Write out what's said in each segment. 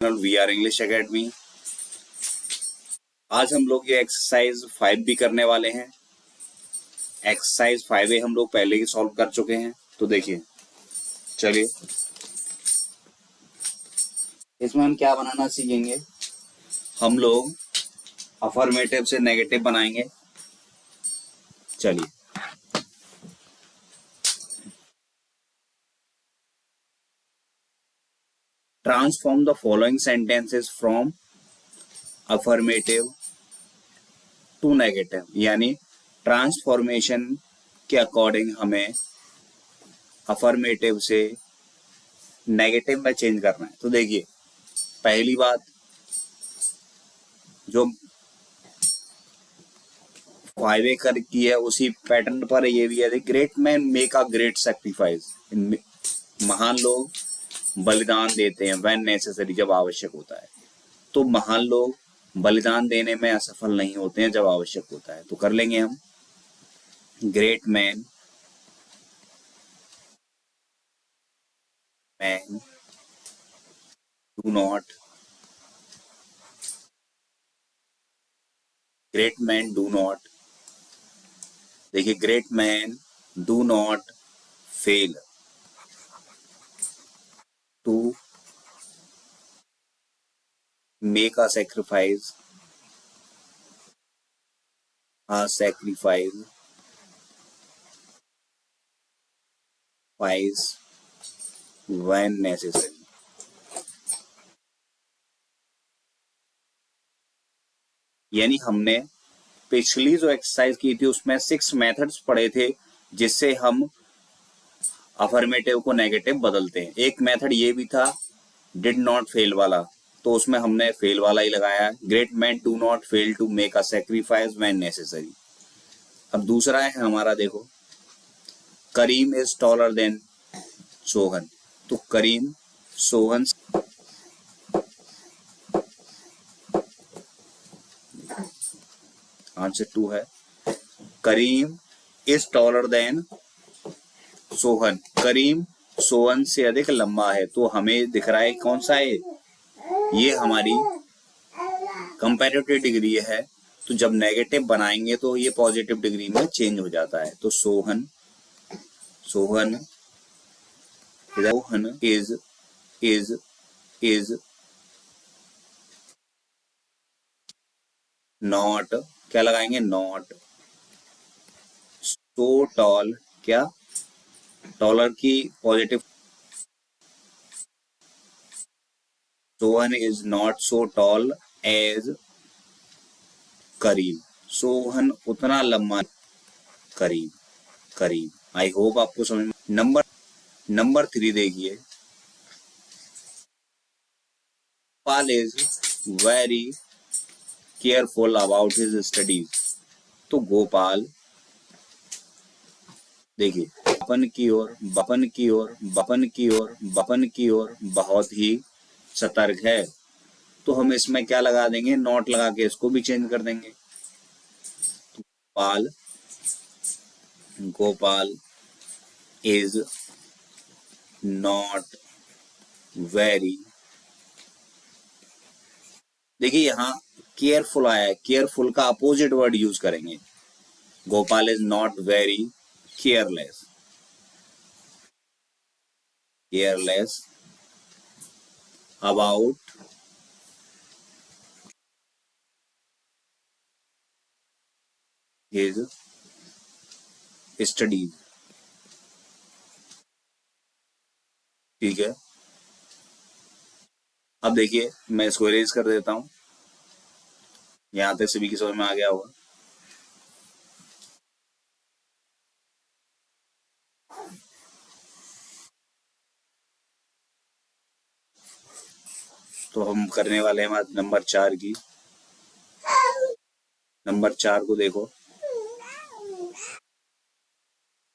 We are English academy. आज हम लोग ये एक्सरसाइज 5 भी करने वाले हैं। एक्सरसाइज 5 हम लोग पहले ही सॉल्व कर चुके हैं, तो देखिए चलिए इसमें हम क्या बनाना सीखेंगे। हम लोग अफर्मेटिव से नेगेटिव बनाएंगे। चलिए transform the following sentences from affirmative to negative, यानी ट्रांसफॉर्मेशन के अकॉर्डिंग हमें अफर्मेटिव से नेगेटिव में चेंज करना है। तो देखिए पहली बात जो 5 कर की है उसी पैटर्न पर ये भी है। Great man make a great sacrifice, महान लोग बलिदान देते हैं व्हेन नेसेसरी, जब आवश्यक होता है। तो महान लोग बलिदान देने में असफल नहीं होते हैं जब आवश्यक होता है। तो कर लेंगे हम great man do not great man do not देखिए great man do not fail to make a sacrifice when necessary। यानी हमने पिछली जो एक्सरसाइज की थी उसमें 6 मेथड्स पढ़े थे जिससे हम अफर्मेटिव को नेगेटिव बदलते हैं। एक मेथड ये भी था डिड नॉट फेल वाला, तो उसमें हमने फेल वाला ही लगाया। Great man do not fail to make a sacrifice when necessary. अब दूसरा है हमारा, देखो Karim is taller than Sohan. तो करीम सोहन आंसर 2 है। Karim is taller than Sohan, Karim Sohan से अधिक लंबा है। तो हमें दिख रहा है कौन सा है, ये हमारी कंपैरेटिव डिग्री है। तो जब नेगेटिव बनाएंगे तो ये पॉजिटिव डिग्री में चेंज हो जाता है। तो सोहन इज नॉट, क्या लगाएंगे, नॉट सो टॉल, क्या टॉलर की positive, Sohan is not so tall as Karim, Sohan उतना लंबा करीम। आई होप आपको समझ में। नंबर 3 देखिए, Gopal is very careful about his studies. तो गोपाल देखिए बपन की ओर बहुत ही सतर्क है। तो हम इसमें क्या लगा देंगे, नॉट लगा के इसको भी चेंज कर देंगे। गोपाल इज नॉट वेरी, देखिए यहाँ केयरफुल आया है, केयरफुल का अपोजिट वर्ड यूज करेंगे। Gopal is not very careless about his studies. ठीक है, अब देखिए मैं इसको इरेज कर देता हूं। यहां तक सभी की समझ में आ गया होगा। तो हम करने वाले हैं नंबर 4 की। नंबर 4 को देखो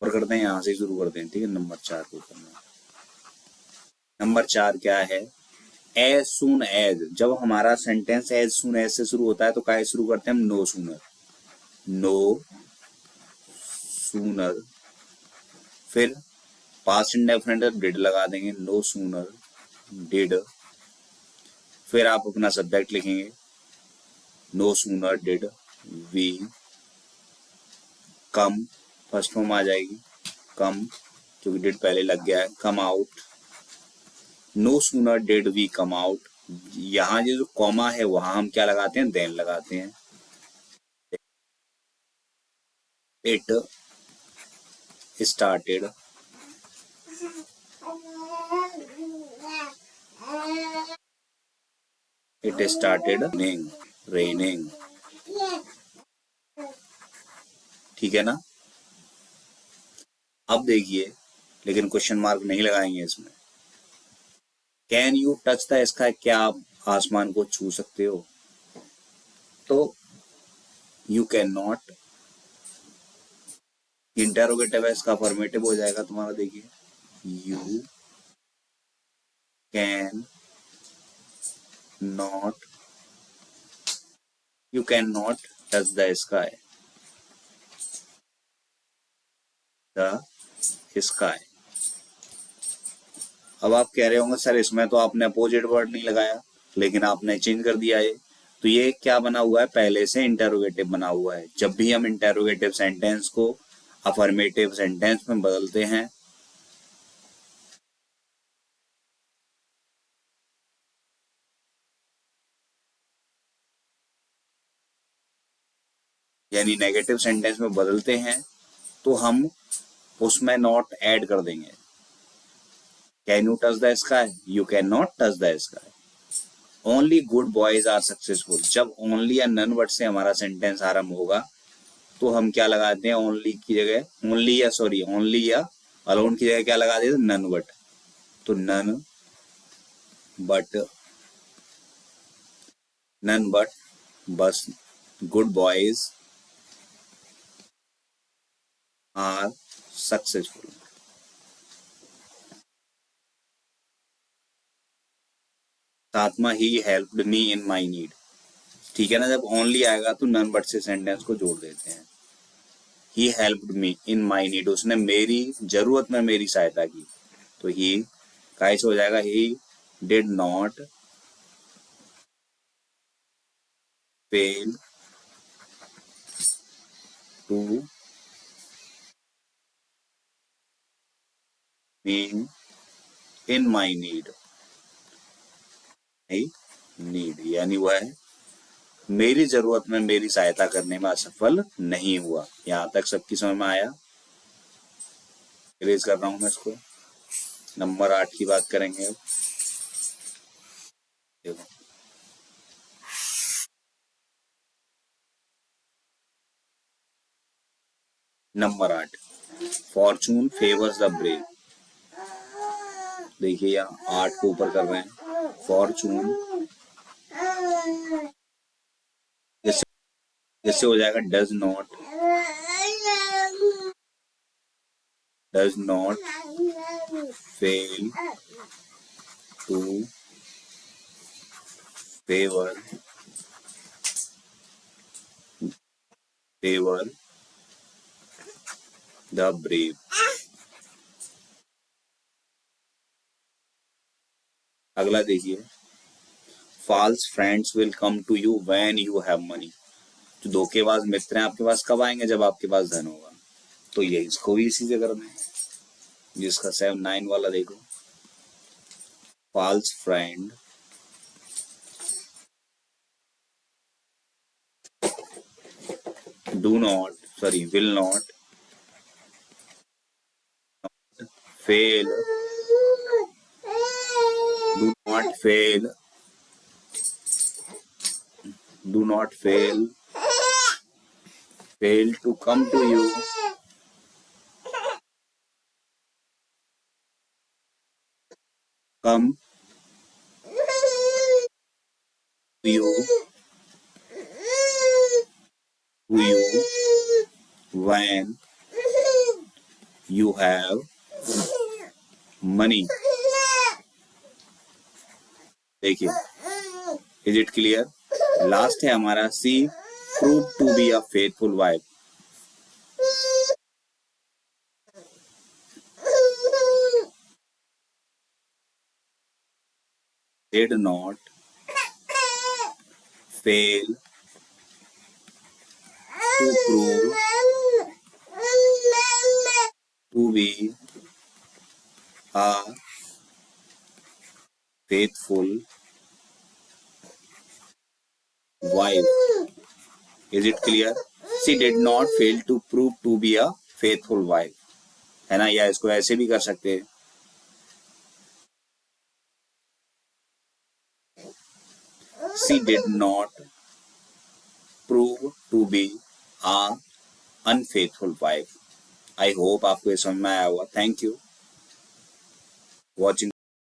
और करते हैं, यहां से शुरू करते हैं। ठीक है, नंबर 4 को करना। नंबर 4 क्या है, एज सुन एज। जब हमारा सेंटेंस एज सुन एज से शुरू होता है तो क्या शुरू करते हैं हम, नो सूनर, फिर पास्ट इंडेफिनिट डिड लगा देंगे, नो सूनर डिड फिर आप अपना सब्जेक्ट लिखेंगे, no sooner did we come, first form आ जाएगी कम, क्योंकि डिड पहले लग गया है, come out, no sooner did we come out, यहाँ जो कॉमा है वहां हम क्या लगाते हैं, देन लगाते हैं, it started, it started raining, ठीक है ना। अब देखिए, लेकिन क्वेश्चन मार्क नहीं लगाएंगे इसमें। Can you touch the sky, क्या आप आसमान को छू सकते हो, तो यू कैन नॉट, इंटेरोगेटिव है, इसका अफर्मेटिव हो जाएगा तुम्हारा, देखिए you can not, you can not touch the sky, the sky. अब आप कह रहे होंगे सर इसमें तो आपने अपोजिट वर्ड नहीं लगाया, लेकिन आपने चेंज कर दिया है, तो ये क्या बना हुआ है, पहले से इंटेरोगेटिव बना हुआ है। जब भी हम इंटेरोगेटिव सेंटेंस को अफर्मेटिव सेंटेंस में बदलते हैं, यानी नेगेटिव सेंटेंस में बदलते हैं, तो हम उसमें नॉट ऐड कर देंगे। Can you touch the sky, you can not touch the sky. Only good boys are successful, जब ओनली या नन वर्ड से हमारा सेंटेंस आरंभ होगा तो हम क्या लगाते हैं, ओनली की जगह ओनली या अलोन की जगह क्या लगा देते हैं, नन बट, तो बट नन बट बस गुड बॉयज आर सक्सेसफुल। सातवां, he helped me in my need, ठीक है ना। जब ओनली आएगा तो नन बट से सेंटेंस को जोड़ देते हैं। He helped me in my need, उसने मेरी जरूरत में मेरी सहायता की, तो ही कैसे हो जाएगा, he did not fail to me in my need, यानी वह मेरी जरूरत में मेरी सहायता करने में असफल नहीं हुआ। यहाँ तक सबकी समझ में आया। इरेज कर रहा हूं मैं इसको। नंबर 8 की बात करेंगे अब। देखो, number 8, Fortune favours the brave. देखिए यहाँ 8 को ऊपर कर रहे हैं, फॉर्चून जैसे जैसे हो जाएगा does not fail to favour the brave. अगला देखिए, false friends will come to you when you have money. जो धोखेबाज मित्र हैं आपके पास कब आएंगे, जब आपके पास धन होगा। तो ये इसको भी इसी से करना है, जिसका 7-9 वाला देखो, false friend will not fail, do not fail, do not fail to come to you, come to you when you have money। देखिए, इज इट क्लियर। लास्ट है हमारा C, prove to be a faithful wife. did not fail to prove to be a faithful wife. Is it clear? She did not fail to prove to be a faithful wife. है ना, या इसको ऐसे भी कर सकते हैं, she did not prove to be a unfaithful wife. I hope आपको ये समझ में आया होगा. Thank you watching.